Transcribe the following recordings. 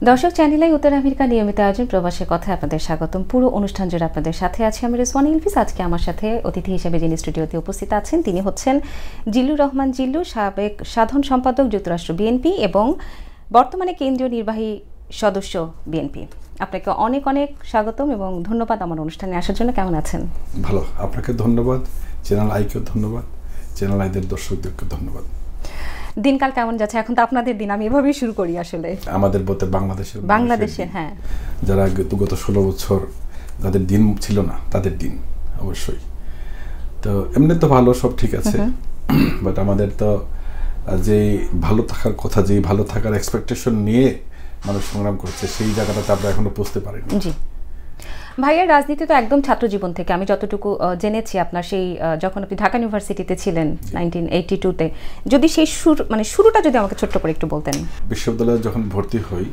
দর্শক চ্যানেলে উত্তর আমেরিকা নিয়মিত আয়োজন প্রবাসের কথা আপনাদের স্বাগতম। পুরো অনুষ্ঠান জুড়ে আপনাদের সাথে আছি আমি রেজওয়ানা ইলফিস। আজকে আমার সাথে অতিথি হিসেবে যিনি স্টুডিওতে উপস্থিত আছেন তিনি হচ্ছেন জিল্লুর রহমান জিল্লু, সাবেক সাধারণ সম্পাদক যুক্তরাষ্ট্র বিএনপি এবং বর্তমানে কেন্দ্রীয় নির্বাহী সদস্য বিএনপি। আপনাকে অনেক অনেক স্বাগতম এবং ধন্যবাদ আমার অনুষ্ঠানে আসার জন্য। কেমন আছেন? ভালো, আপনাকে ধন্যবাদ, চ্যানেল আইকেও ধন্যবাদ, চ্যানেল আইদের দর্শকদেরকে ধন্যবাদ। দিনকাল কেমন যাচ্ছে? এখন তো আপনাদের দিন, আমি এভাবেই শুরু করি আসলে। আমাদের বলতে বাংলাদেশের হ্যাঁ, যারা গত 16 বছর যাদের দিন ছিল না তাদের দিন অবশ্যই। তো এমনি তো ভালো, সব ঠিক আছে, বাট আমাদের তো যে ভালো থাকার কথা, যে ভালো থাকার এক্সপেকটেশন নিয়ে মানুষ সংগ্রাম করছে, সেই জায়গাটাতে আমরা এখনো পৌঁছতে পারিনি। জি ভাইয়ের রাজনীতি তো একদম ছাত্র জীবন থেকে, আমি যতটুকু জেনেছি আপনার সেই যখন আপনি ঢাকা ইউনিভার্সিটিতে ছিলেন 1982-তে, যদি সেই শুরুটা যদি আমাকে ছোট্ট করে একটু বলতেন। বিশ্ববিদ্যালয়ে যখন ভর্তি হই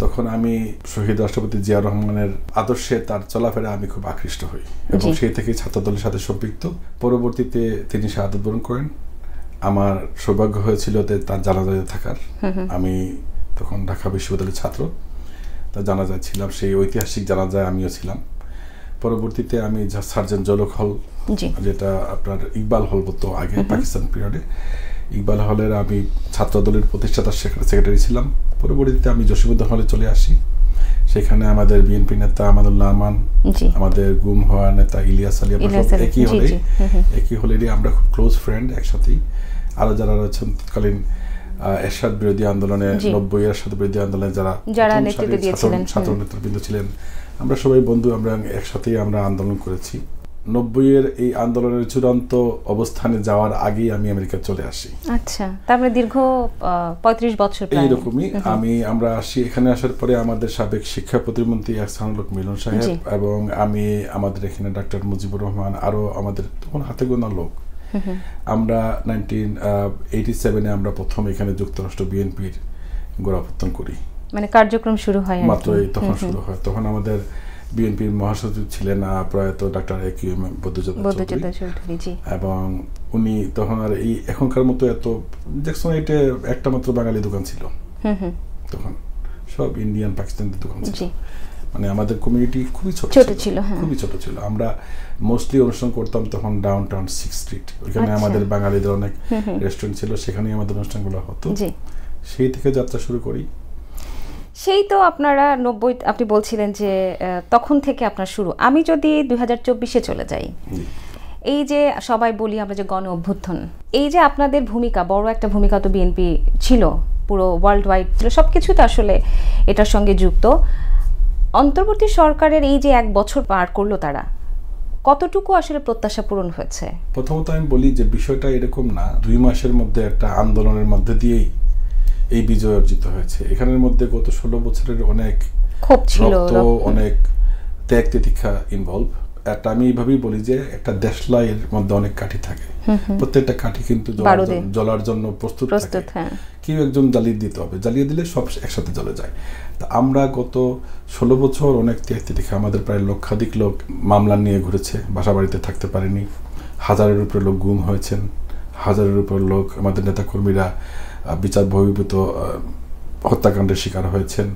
তখন আমি শহীদ রাষ্ট্রপতি জিয়া রহমানের আদর্শে, তার চলাফেরা আমি খুব আকৃষ্ট হই এবং সেই থেকে ছাত্রদলের সাথে সম্পৃক্ত। পরবর্তীতে তিনি শাহাদাত বরণ করেন। আমার সৌভাগ্য হয়েছিল তার জানাজায় থাকার। আমি তখন ঢাকা বিশ্ববিদ্যালয়ের ছাত্র, তার জানাজায় ছিলাম, সেই ঐতিহাসিক জানাজায় আমিও ছিলাম। পরবর্তীতে আমি সার্জেন্ট জলক হল, যেটা আপনার ইকবাল হল বলতো আগে পাকিস্তান পিরিয়ডে, ইকবাল হলের আমি ছাত্রদলের প্রতিষ্ঠাতা সেক্রেটারি ছিলাম। পরবর্তীতে আমি জসীমউদ্দৌলা হলে চলে আসি। সেখানে আমাদের বিএনপি নেতা আমাদুল্লাহ আমান, আমাদের গুম হওয়া নেতা ইলিয়াস আলী, একই হলেরই আমরা খুব ক্লোজ ফ্রেন্ড একসাথেই। আরো যারা রয়েছেন তৎকালীন এরশাদ বিরোধী আন্দোলনে, 90 এরশাদ বিরোধী আন্দোলনে যারা নেতৃত্ব দিয়েছিলেন, ছাত্র নেতৃবৃন্দ ছিলেন, আমরা সবাই বন্ধু, আমরা একসাথেই আমরা আন্দোলন করেছি। 90-এর এই আন্দোলনের চূড়ান্ত অবস্থানে যাওয়ার আগেই আমি আমেরিকা চলে আসি। আচ্ছা, তারপরে দীর্ঘ 35 বছর এইরকমই আমরা আসি। এখানে আসার পরে আমাদের সাবেক শিক্ষা প্রতিমন্ত্রী আহসানুল হক মিলন সাহেব এবং আমি, আমাদের এখানে ডাক্তার মুজিবুর রহমান, আরো আমাদের তখন হাতে গোনা লোক, আমরা 1987-এ আমরা প্রথম এখানে যুক্তরাষ্ট্র বিএনপির গোড়াপত্তন করি। মানে কার্যক্রম শুরু হয় মাত্রই তখন শুরু হয়। তখন আমাদের বিএনপির মহাসচিব ছিলেন প্রয়াত ডাক্তার একিউএম বদরুজ্জামান চৌধুরী, এবং উনি তখন আর এই এখনকার মতো এত জ্যাকসন এইটে একটা মাত্র বাঙালি দোকান ছিল, তখন সব ইন্ডিয়ান পাকিস্তানের দোকান ছিল। মানে আমাদের কমিউনিটি খুবই ছোট ছিল, খুবই ছোট ছিল। আমরা মোস্টলি অনুষ্ঠান করতাম তখন ডাউন টাউন 6th স্ট্রিট, ওইখানে আমাদের বাঙালিদের অনেক রেস্টুরেন্ট ছিল, সেখানেই আমাদের অনুষ্ঠানগুলো হতো। সেই থেকে যাত্রা শুরু করি। সেই তো আপনারা 90, আপনি বলছিলেন যে তখন থেকে আপনার শুরু। আমি যদি 2024-এ চলে যাই, এই যে সবাই বলি আমরা যে গণ অভ্যুত্থান, এই যে আপনাদের ভূমিকা, বড় একটা ভূমিকা তো বিএনপি ছিল, পুরো ওয়ার্ল্ড ওয়াইড ছিল, সব কিছু তো আসলে এটার সঙ্গে যুক্ত। অন্তর্বর্তী সরকারের এই যে 1 বছর পার করলো, তারা কতটুকু আসলে প্রত্যাশা পূরণ হয়েছে? প্রথমত আমি বলি যে বিষয়টা এরকম না 2 মাসের মধ্যে একটা আন্দোলনের মধ্যে দিয়েই এই বিজয় অর্জিত হয়েছে। এখানের মধ্যে গত 16 বছরের অনেক ক্ষোভ ছিল, অনেক ত্যাগ তিতিক্ষা ইনভলভ। একটা আমি এইভাবেই বলি যে একটা দেশলাইয়ের মধ্যে অনেক কাঠি থাকে, প্রত্যেকটা কাঠি কিন্তু জ্বলার জন্য প্রস্তুত থাকে। কেউ একজন জ্বালিয়ে দিতে হবে, জ্বালিয়ে দিলে সব একসাথে জ্বলে যায়। তা আমরা গত 16 বছর অনেক ত্যাগ তিতিক্ষা, আমাদের প্রায় লক্ষাধিক লোক মামলা নিয়ে ঘুরেছে, বাসা বাড়িতে থাকতে পারেনি, 1000-এর উপরে লোক গুম হয়েছেন, 1000-এর উপর লোক আমাদের নেতাকর্মীরা বিচার বহির্ভূত হত্যাকাণ্ডের শিকার হয়েছেন।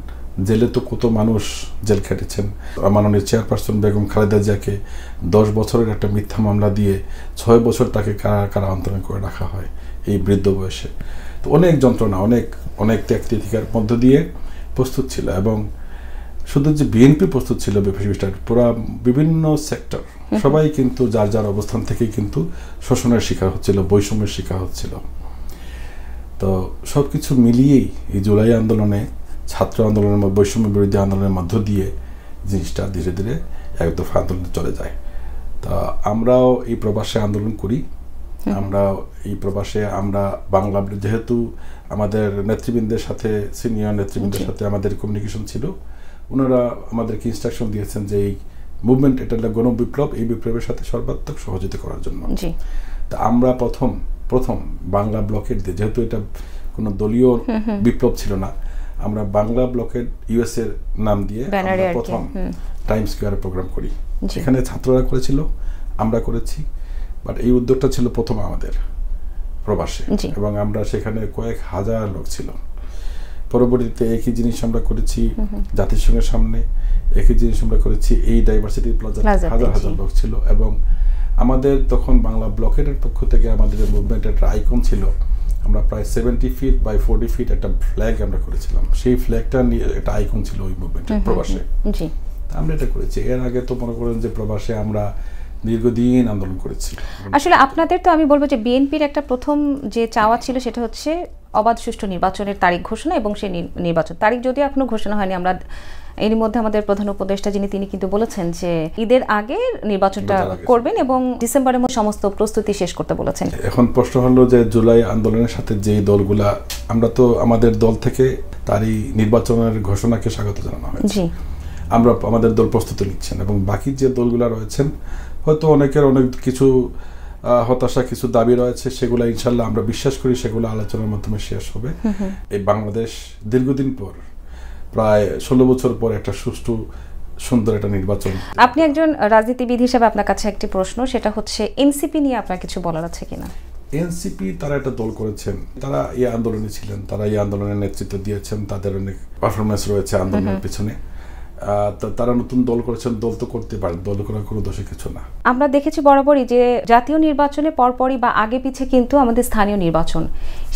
জেলে তো কত মানুষ জেল খেটেছেন। মাননীয় চেয়ারপারসন বেগম খালেদা জিয়াকে 10 বছরের একটা মিথ্যা মামলা দিয়ে 6 বছর তাকে কারা অন্তরণ করে রাখা হয় এই বৃদ্ধ বয়সে। তো অনেক যন্ত্রণা, অনেক ত্যাগ তিতিক্ষার মধ্য দিয়ে প্রস্তুত ছিল। এবং শুধু যে বিএনপি প্রস্তুত ছিল, পুরা বিভিন্ন সেক্টর সবাই কিন্তু যার যার অবস্থান থেকেই কিন্তু শোষণের শিকার হচ্ছিল, বৈষম্যের শিকার হচ্ছিল। তো সবকিছু মিলিয়েই এই জুলাই আন্দোলনে, ছাত্র আন্দোলনের, বৈষম্য বিরোধী আন্দোলনের মধ্য দিয়ে জিনিসটা ধীরে ধীরে একদফা আন্দোলনে চলে যায়। তা আমরাও এই প্রবাসে আন্দোলন করি। আমরা এই প্রবাসে বাংলা, যেহেতু আমাদের নেতৃবৃন্দের সাথে, সিনিয়র নেতৃবৃন্দের সাথে আমাদের কমিউনিকেশন ছিল, ওনারা আমাদেরকে ইনস্ট্রাকশন দিয়েছেন যে এই মুভমেন্ট, এটা গণ বিপ্লব, এই বিপ্লবের সাথে সর্বাত্মক সহযোগিতা করার জন্য। তা আমরা প্রথম বাংলা ব্লকের দিয়ে, যেহেতু এটা কোনো দলীয় বিপ্লব ছিল না, আমরা বাংলা ব্লকের ইউএস এর নাম দিয়ে প্রথম টাইম স্কয়ারে প্রোগ্রাম করি। এখানে ছাত্ররা করেছিল, আমরা করেছি, বাট এই উদ্যোগটা ছিল প্রথম আমাদের প্রবাসে, এবং আমরা সেখানে কয়েক হাজার লোক ছিল। পরবর্তীতে একই জিনিস আমরা করেছি জাতিসংঘের সামনে, একই জিনিস আমরা করেছি এই ডাইভার্সিটি প্লাজা, হাজার হাজার লোক ছিল। এবং আমাদের তখন বাংলা ব্লকেটের পক্ষ থেকে আমাদের মুভমেন্টের একটা আইকন ছিল, আমরা প্রায় 70 ফিট বাই 40 ফিট একটা ফ্ল্যাগ আমরা করেছিলাম। সেই ফ্ল্যাগটা নিয়ে একটা আইকন ছিল ওই মুভমেন্টের প্রবাসে। আমরা এটা করেছি। এর আগে তো মনে করেন যে প্রবাসে আমরা দীর্ঘদিন আন্দোলন করেছি। আসলে আপনাদের তো আমি বলবো যে বিএনপির একটা প্রথম যে চাওয়া ছিল সেটা হচ্ছে অবাধ সুষ্ঠু নির্বাচনের তারিখ ঘোষণা, এবং সেই নির্বাচন তারিখ যদিও এখনো ঘোষণা হয়নি। আমরা এর মধ্যে আমাদের প্রধান উপদেষ্টা তিনি কিন্তু বলেছেন যে ঈদের আগে নির্বাচনটা করবেন এবং ডিসেম্বরের মধ্যে সমস্ত প্রস্তুতি শেষ করতে বলেছেন। এখন প্রশ্ন হলো যে জুলাই আন্দোলনের সাথে যেই দলগুলা, আমরা তো আমাদের দল থেকে তারই নির্বাচনের ঘোষণাকে স্বাগত জানানো হয়েছে। আমরা আমাদের দল প্রস্তুতি নিচ্ছেন এবং বাকি যে দলগুলা রয়েছেন হয়তো অনেকের অনেক কিছু হতাশা, কিছু দাবি রয়েছে, সেগুলো ইনশাল্লাহ আমরা বিশ্বাস করি সেগুলো আলোচনার মাধ্যমে শেষ হবে। এই বাংলাদেশ দীর্ঘদিন পর, প্রায় 16 বছর পর একটা সুষ্ঠু সুন্দর একটা নির্বাচন। আপনি একজন রাজনীতিবিদ হিসেবে আপনার কাছে একটি প্রশ্ন, সেটা হচ্ছে এনসিপি নিয়ে আপনার কিছু বলার আছে কিনা? এনসিপি তারা একটা দল করেছেন, তারা এই আন্দোলনে ছিলেন, তারা এই আন্দোলনের নেতৃত্ব দিয়েছেন, তাদের অনেক পারফরমেন্স রয়েছে আন্দোলনের পিছনে। তারা নতুন দল করেছেন, দল তো করতে পারেন, দল করার কোনো দোষে কিছু না। আমরা দেখেছি বরাবরই যে জাতীয় নির্বাচনে পরপরই বা আগে পিছে কিন্তু আমাদের স্থানীয় নির্বাচন,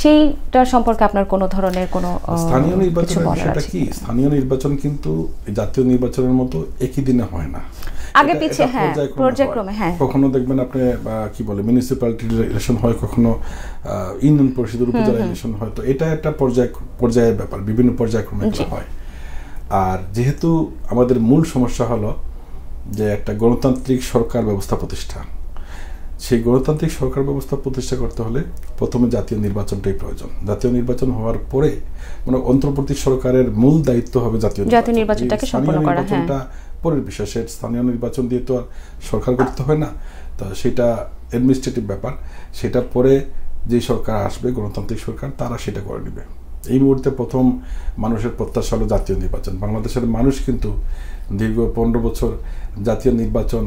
সেইটার সম্পর্কে আপনার কোনো ধরনের কোনো স্থানীয় নির্বাচন সেটা কি? স্থানীয় নির্বাচন কিন্তু জাতীয় নির্বাচনের মতো একই দিনে হয় না, আগে পিছে, হ্যাঁ, পর্যায়ক্রমে। হ্যাঁ, কখনো দেখবেন আপনি কি বলে মিউনিসিপ্যালিটি ইলেকশন হয়, কখনো ইউনিয়ন পরিষদের উপজেলা ইলেকশন হয়। তো এটা একটা পর্যায়ের ব্যাপার, বিভিন্ন পর্যায়ক্রমে হয়। আর যেহেতু আমাদের মূল সমস্যা হলো যে একটা গণতান্ত্রিক সরকার ব্যবস্থা প্রতিষ্ঠা, সেই গণতান্ত্রিক সরকার ব্যবস্থা প্রতিষ্ঠা করতে হলে প্রথমে জাতীয় নির্বাচনটাই প্রয়োজন। জাতীয় নির্বাচন হওয়ার পরে মানে অন্তর্বর্তী সরকারের মূল দায়িত্ব হবে জাতীয় নির্বাচনটাকে সম্পন্ন করা। নির্বাচনটা পরের বিষয়, সে স্থানীয় নির্বাচন দিয়ে তো আর সরকার করতে হয় না, তো সেটা অ্যাডমিনিস্ট্রেটিভ ব্যাপার। সেটা পরে যে সরকার আসবে, গণতান্ত্রিক সরকার, তারা সেটা করে নেবে। এই মুহূর্তে প্রথম মানুষের প্রত্যাশা হলো জাতীয় নির্বাচন। বাংলাদেশের মানুষ কিন্তু দীর্ঘ 15 বছর জাতীয় নির্বাচন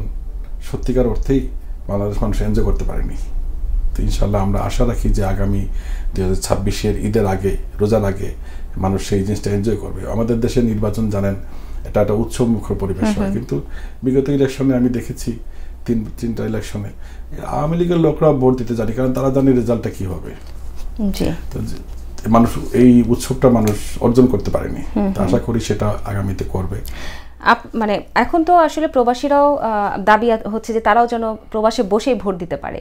সত্যিকার অর্থেই বাংলাদেশ মানুষ এনজয় করতে পারেনি। তো ইনশাল্লাহ আমরা আশা রাখি যে আগামী 2026-এর ঈদের আগে, রোজার আগে মানুষ সেই জিনিসটা এনজয় করবে। আমাদের দেশে নির্বাচন জানেন এটা একটা উৎসবমুখর পরিবেশ হয়, কিন্তু বিগত ইলেকশনে আমি দেখেছি তিনটা ইলেকশনে আওয়ামী লীগের লোকরা ভোট দিতে জানি, কারণ তারা জানে রেজাল্টটা কি হবে। তো মানুষ এই উৎসবটা মানুষ অর্জন করতে পারেনি, আশা করি সেটা আগামীতে করবে। মানে এখন তো আসলে প্রবাসীরাও দাবি হচ্ছে যে তারাও যেন প্রবাসে বসেই ভোট দিতে পারে,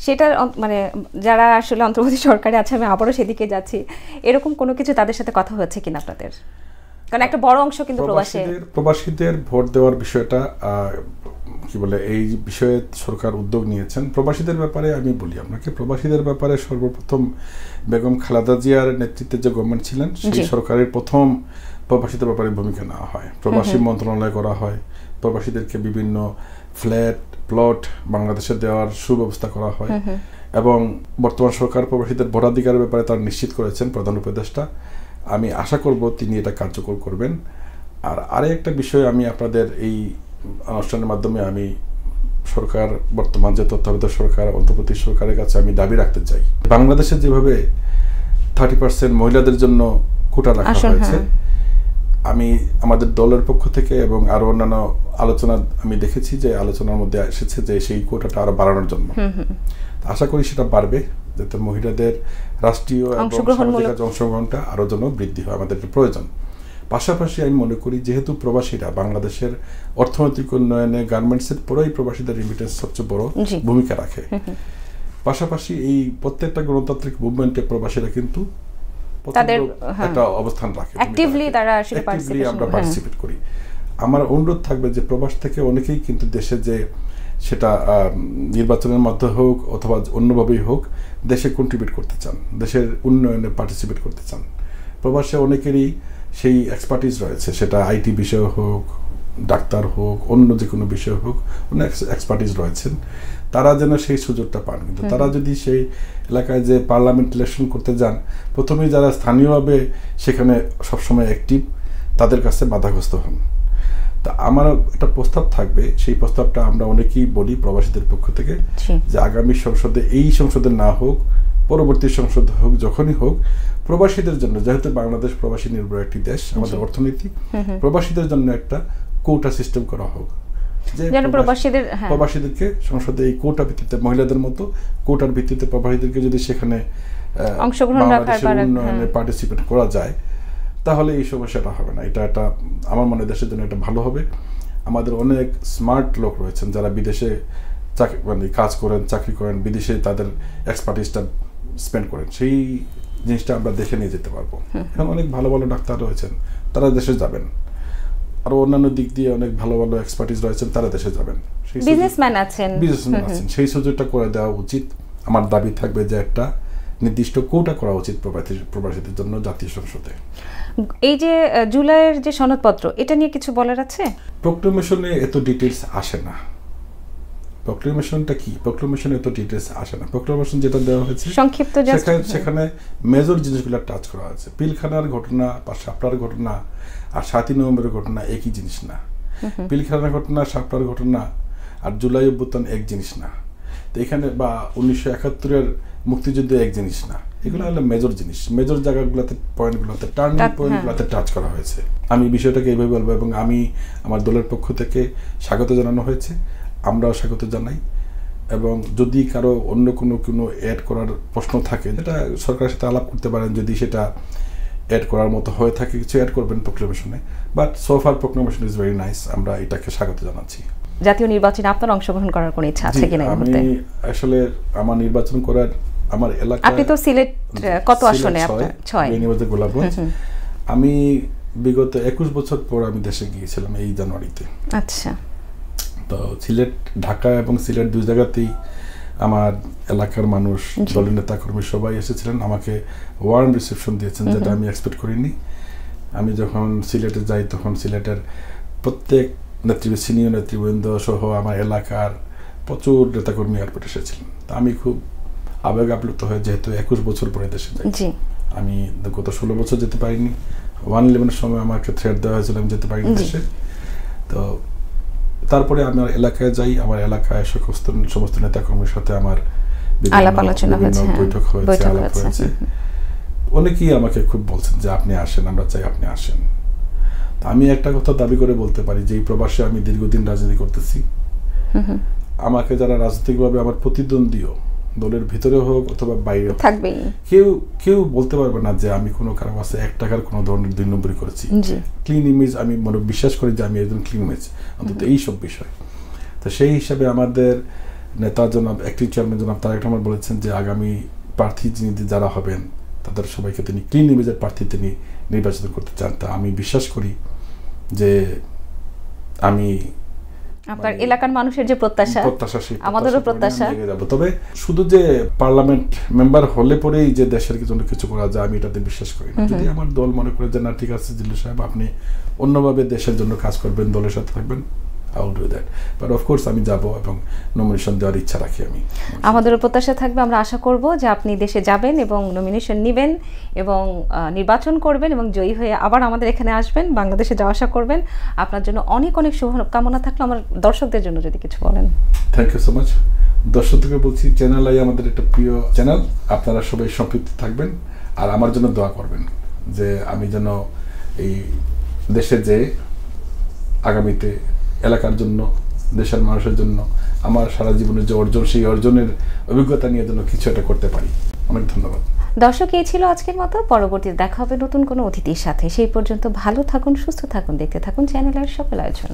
সেটার মানে যারা আসলে অন্তর্বর্তী সরকারে আছে, আমি আবারও সেদিকে যাচ্ছি, এরকম কোনো কিছু তাদের সাথে কথা হচ্ছে কিনা আপনাদের? কারণ একটা বড় অংশ কিন্তু প্রবাসীদের ভোট দেওয়ার বিষয়টা কি বলে, এই বিষয়ে সরকার উদ্যোগ নিয়েছেন। প্রবাসীদের ব্যাপারে আমি বলি আপনাকে, প্রবাসীদের ব্যাপারে সর্বপ্রথম বেগম খালেদা জিয়ার নেতৃত্বে যে গভর্নমেন্ট ছিলেন, সেই সরকারের প্রথম প্রবাসীদের ব্যাপারে ভূমিকা নেওয়া হয়, প্রবাসী মন্ত্রণালয় করা হয়, প্রবাসীদেরকে বিভিন্ন ফ্ল্যাট প্লট বাংলাদেশে দেওয়ার সুব্যবস্থা করা হয়। এবং বর্তমান সরকার প্রবাসীদের ভোটাধিকারের ব্যাপারে তার নিশ্চিত করেছেন প্রধান উপদেষ্টা। আমি আশা করব তিনি এটা কার্যকর করবেন। আর আরেকটা বিষয় আমি আপনাদের এই অনুষ্ঠানের মাধ্যমে আমি সরকার, বর্তমান যে তত্ত্বাবধায়ক সরকার, অন্তর্বর্তী সরকারের কাছে আমি দাবি রাখতে চাই, বাংলাদেশে যেভাবে 30% মহিলাদের জন্য কোটা রাখা হয়েছে, আমি আমাদের দলের পক্ষ থেকে এবং আরো অন্যান্য আলোচনা আমি দেখেছি যে আলোচনার মধ্যে এসেছে যে সেই কোটাটা আরো বাড়ানোর জন্য। আশা করি সেটা বাড়বে, যাতে মহিলাদের রাষ্ট্রীয় এবং সামাজিক অংশগ্রহণটা আরো যেন বৃদ্ধি হয়, আমাদের প্রয়োজন। পাশাপাশি আমি মনে করি যেহেতু প্রবাসীরা বাংলাদেশের অর্থনৈতিক উন্নয়নে গার্মেন্টসের পরেই প্রবাসীদের রিমিটেন্স সবচেয়ে বড় ভূমিকা রাখে, পাশাপাশি এই প্রত্যেকটা গণতান্ত্রিক মুভমেন্টে প্রবাসীরা কিন্তু একটা অবস্থান রাখে, আমরা পার্টিসিপেট করি। আমার অনুরোধ থাকবে যে প্রবাস থেকে অনেকেই কিন্তু দেশে যে সেটা নির্বাচনের মাধ্যমে হোক অথবা অন্যভাবেই হোক দেশে কন্ট্রিবিউট করতে চান, দেশের উন্নয়নে পার্টিসিপেট করতে চান। প্রবাসে অনেকেরই সেই এক্সপার্টিস রয়েছে, সেটা আইটি বিষয় হোক, ডাক্তার হোক, অন্য যে কোনো বিষয় হোক, অনেক এক্সপার্টিস রয়েছেন, তারা যেন সেই সুযোগটা পান। কিন্তু তারা যদি সেই এলাকায় যে পার্লামেন্ট ইলেকশন করতে যান, প্রথমেই যারা স্থানীয়ভাবে সেখানে সবসময় অ্যাক্টিভ, তাদের কাছে বাধাগ্রস্ত হন। তা আমার একটা প্রস্তাব থাকবে, সেই প্রস্তাবটা আমরা অনেকেই বলি প্রবাসীদের পক্ষ থেকে, যে আগামী সংসদে, এই সংসদে না হোক, পরবর্তী সংসদ হোক, যখনই হোক, প্রবাসীদের জন্য, যেহেতু বাংলাদেশ প্রবাসী নির্ভর একটি দেশ, আমাদের অর্থনীতি, প্রবাসীদের জন্য একটা কোটা সিস্টেম করা হোক, যে প্রবাসীদেরকে সংসদে এই কোটা ভিত্তিতে, মহিলাদের মতো কোটার ভিত্তিতে প্রবাসীদেরকে যদি সেখানে উন্নয়নে পার্টিসিপেট করা যায়, তাহলে এই সমস্যাটা হবে না। এটা একটা আমার মনে দেশের জন্য এটা ভালো হবে। আমাদের অনেক স্মার্ট লোক রয়েছেন যারা বিদেশে মানে কাজ করেন, চাকরি করেন, বিদেশে তাদের এক্সপার্টিসটা স্পেন্ড করেন, সেই জিনিসটা আমরা দেখে নিয়ে যেতে পারবো। এখন অনেক ভালো ভালো ডাক্তার রয়েছেন, তারা দেশে যাবেন। আরো অন্যান্য দিক দিয়ে অনেক ভালো ভালো এক্সপার্টিস রয়েছেন, তারা দেশে যাবেন। বিজনেসম্যান আছেন, সেই সুযোগটা করে দেওয়া উচিত। আমার দাবি থাকবে যে একটা নির্দিষ্ট কোটা করা উচিত প্রবাসীদের জন্য জাতীয় সংসদে। এই যে জুলাইয়ের যে সনদপত্র, এটা নিয়ে কিছু বলার আছে? প্রক্লেমেশনে এত ডিটেইলস আসে না। প্রক্লেমেশনটা কি? প্রক্লেমেশনে এত ডিটেইলস আসে না। প্রক্লেমেশন যেটা দেওয়া হয়েছে সংক্ষিপ্ত, সেখানে মেজর জিনিসগুলো টাচ করা আছে। পিলখানার ঘটনা বা শাপলার ঘটনা আর 7 নভেম্বরের ঘটনা একই জিনিস না। পিলখানার ঘটনা, শাপলার ঘটনা আর জুলাই অভ্যুত্থান এক জিনিস না। তো এখানে বা 1971-এর মুক্তিযুদ্ধ এক জিনিস না। এগুলো হলো মেজর জিনিস। মেজর জায়গাগুলোতে, পয়েন্টগুলোতে, টার্নিং পয়েন্টগুলোতে টাচ করা হয়েছে। আমি বিষয়টাকে এইভাবে বলবো, এবং আমি আমার দলের পক্ষ থেকে স্বাগত জানানো হয়েছে, আমরাও স্বাগত জানাই। এবং যদি কারো অন্য কোনো অ্যাড করার প্রশ্ন থাকে, যেটা সরকারের সাথে আলাপ করতে পারেন, যদি সেটা অ্যাড করার মতো হয়ে থাকে, কিছু অ্যাড করবেন প্রক্লেমেশনে। But so far proclamation is very nice, আমরা এটাকে স্বাগত জানাচ্ছি। জাতীয় নির্বাচনে আপনার অংশগ্রহণ করার কোনো ইচ্ছা আছে কিনা? আমি আসলে আমার নির্বাচন করার, আমার এলাকা, আপনি তো সিলেট কত আসনে? আপনার 6 বেনিবাজার গোলাপগঞ্জ। আমি বিগত 21 বছর পর আমি দেশে গিয়েছিলাম এই জানুয়ারিতে। আচ্ছা। তো সিলেট, ঢাকা এবং সিলেট দুই জায়গাতেই আমার এলাকার মানুষ, দলের নেতা কর্মী সবাই এসেছিলেন, আমাকে ওয়ার্ম রিসেপশন দিয়েছেন, যেটা আমি এক্সপেক্ট করিনি। আমি যখন সিলেটে যাই, তখন সিলেটের প্রত্যেক সিনিয়র নেতৃবৃন্দ সহ আমার এলাকার প্রচুর নেতাকর্মী এয়ারপোর্টে এসেছিলেন। তা আমি খুব আবেগ আপ্লুত হয়ে, যেহেতু 21 বছর পরে দেশে যাই, আমি গত 16 বছর যেতে পারিনি। 1/11-এর সময় আমাকে থ্রেট দেওয়া হয়েছিল, আমি যেতে পারিনি দেশে। তো তারপরে আমার এলাকায় যাই, আমার এলাকায় সমস্ত নেতাকর্মীর সাথে আমার বৈঠক হয়েছে, আলাপ হয়েছে। অনেকেই আমাকে খুব বলছেন যে আপনি আসেন, আমরা চাই আপনি আসেন। আমি একটা কথা দাবি করে বলতে পারি যে এই প্রবাসে আমি দীর্ঘদিন রাজনীতি করতেছি। আমাকে যারা রাজনৈতিকভাবে আমার প্রতিদ্বন্দ্বীও, দলের ভিতরে হোক অথবা বাইরে থাকবেই, কেউ বলতে পারবে না যে আমি কোনো কারো কাছে 1 টাকার কোনো ধরনের 2 নম্বরই করেছি। ক্লিন ইমেজ, আমি বিশ্বাস করি যে আমি একজন ক্লিন ইমেজ, অন্তত এইসব বিষয়। তো সেই হিসাবে আমাদের নেতা জনাব, অ্যাক্টিভ চেয়ারম্যান জনাব তারেক রহমান বলেছেন যে আগামী প্রার্থী যারা হবেন তাদের সবাইকে তিনি ক্লিন ইমেজের প্রার্থী তিনি নির্বাচিত করতে চান। তা আমি বিশ্বাস করি যে আমি আপনার এলাকার মানুষের যে প্রত্যাশা, আমাদেরও প্রত্যাশা। তবে শুধু যে পার্লামেন্ট মেম্বার হলে পরেই যে দেশের জন্য কিছু করা যায়, আমি এটাতে বিশ্বাস করি না। যদি আমার দল মনে করে যে না ঠিক আছে জিল্লু সাহেব, আপনি অন্যভাবে দেশের জন্য কাজ করবেন, দলের সাথে থাকবেন, I will do that. But of course আমি যাব এবং নমিনেশন দেওয়ার ইচ্ছা রাখি। আমি, আমাদেরও প্রত্যাশা থাকবে, আমরা আশা করব যে আপনি দেশে যাবেন এবং নমিনেশন নেবেন এবং নির্বাচন করবেন এবং জয়ী হয়ে আবার আমাদের এখানে আসবেন, বাংলাদেশে যাওয়া আসা করবেন। আপনার জন্য অনেক অনেক শুভকামনা থাকলো। আমার দর্শকদের জন্য যদি কিছু বলেন। Thank you so much. দর্শকদেরকে বলছি, চ্যানেল আই আমাদের একটা প্রিয় চ্যানেল, আপনারা সবাই সম্পৃক্ত থাকবেন আর আমার জন্য দোয়া করবেন যে আমি যেন এই দেশে যে আগামীতে এলাকার জন্য, দেশের মানুষের জন্য আমার সারা জীবনের যে অর্জন, সেই অর্জনের অভিজ্ঞতা নিয়ে যেন কিছু একটা করতে পারি। অনেক ধন্যবাদ। দর্শক, এই ছিল আজকের মতো। পরবর্তীতে দেখা হবে নতুন কোনো অতিথির সাথে। সেই পর্যন্ত ভালো থাকুন, সুস্থ থাকুন, দেখতে থাকুন চ্যানেলের সকল আয়োজন।